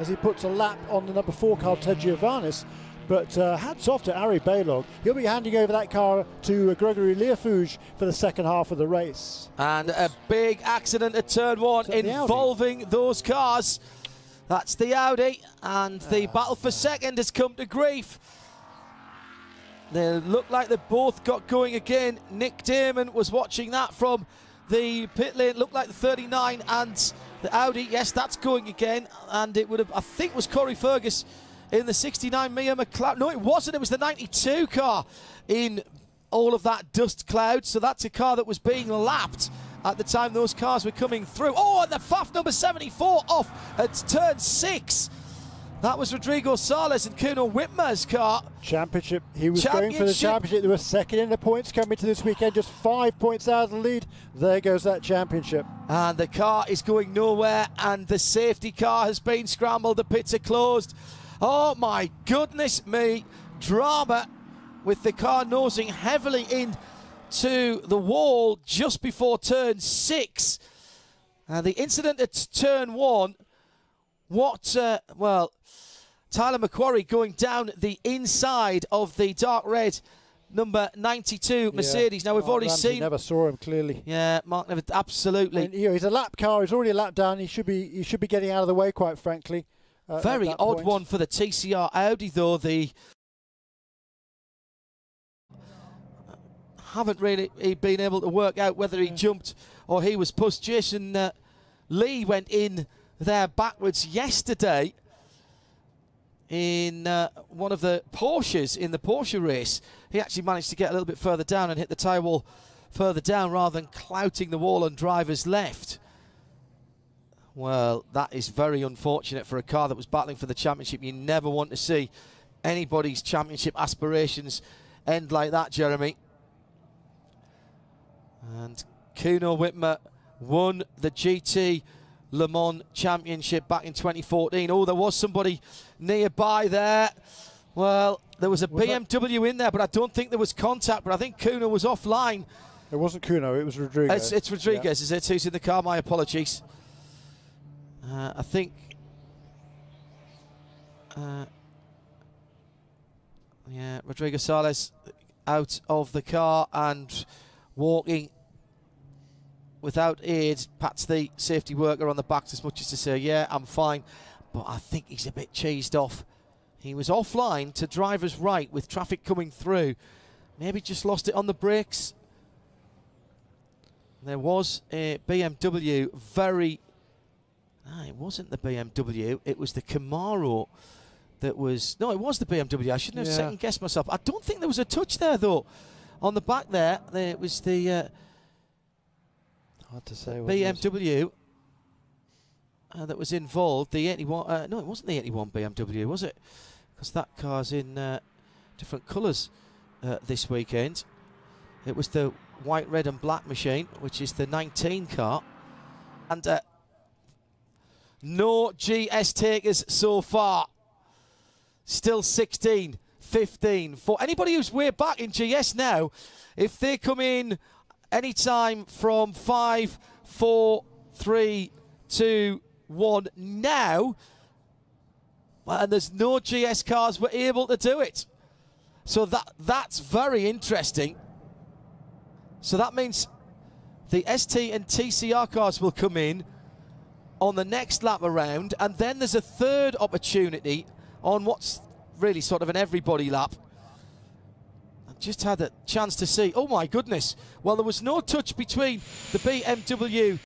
as he puts a lap on the number 4 car, Ted Giovannis. But hats off to Arie Balog. He'll be handing over that car to Gregory Learfouge for the second half of the race. And a big accident at turn 1 involving those cars. That's the Audi, and the battle for second has come to grief. They look like they both got going again. Nick Damon was watching that from the pit lane. Looked like the 39 and the Audi. Yes, that's going again. And it would have, I think, was Corey Fergus in the 69 Mia McLaren. No, it wasn't. It was the 92 car in all of that dust cloud. So that's a car that was being lapped at the time those cars were coming through. Oh, and the FAF number 74 off at turn 6. That was Rodrigo Sales and Kuno Whitmer's car. Championship. He was going for the championship. They were second in the points coming to this weekend, just 5 points out of the lead. There goes that championship. And the car is going nowhere, and the safety car has been scrambled. The pits are closed. Oh my goodness me. Drama with the car nosing heavily into the wall just before turn 6. The incident at turn 1, well, Tyler McQuarrie going down the inside of the dark red number 92 Mercedes. Now, we've already seen... never saw him clearly. Yeah, Mark never, absolutely. And, he's a lap car. He's already a lap down. He should be getting out of the way, quite frankly. Very odd one for the TCR Audi, though. The haven't really been able to work out whether he jumped or he was pushed. Jason Lee went in there backwards yesterday in one of the Porsches in the Porsche race. He actually managed to get a little bit further down and hit the tyre wall further down rather than clouting the wall on driver's left. Well, that is very unfortunate for a car that was battling for the championship. You never want to see anybody's championship aspirations end like that, Jeremy. And Kuno Whitmer won the GT Le Mans Championship back in 2014. Oh, there was somebody nearby there. Well, there was a BMW in there, but I don't think there was contact. But I think Kuno was offline. It wasn't Kuno, it was Rodriguez. It's Rodriguez, is it? Who's in the car? My apologies. I think... yeah, Rodrigo Sales out of the car and walking without aid, pats the safety worker on the back as much as to say, yeah, I'm fine. But I think he's a bit cheesed off. He was offline to driver's right with traffic coming through. Maybe just lost it on the brakes. There was a BMW very... it wasn't the BMW, it was the Camaro that was... No, it was the BMW. I shouldn't have second-guessed myself. I don't think there was a touch there, though. On the back there, it was the... hard to say. BMW that was involved. The 81. No, it wasn't the 81 BMW, was it? Because that car's in different colours this weekend. It was the white, red, and black machine, which is the 19 car. And no GS takers so far. Still 16, 15. For anybody who's way back in GS now, if they come in anytime from 5, 4, 3, 2, 1 now, and there's no GS cars were able to do it. So that's very interesting. So that means the ST and TCR cars will come in on the next lap around, and then there's a third opportunity on what's really sort of an everybody lap. Just had a chance to see, oh my goodness, well, there was no touch between the BMW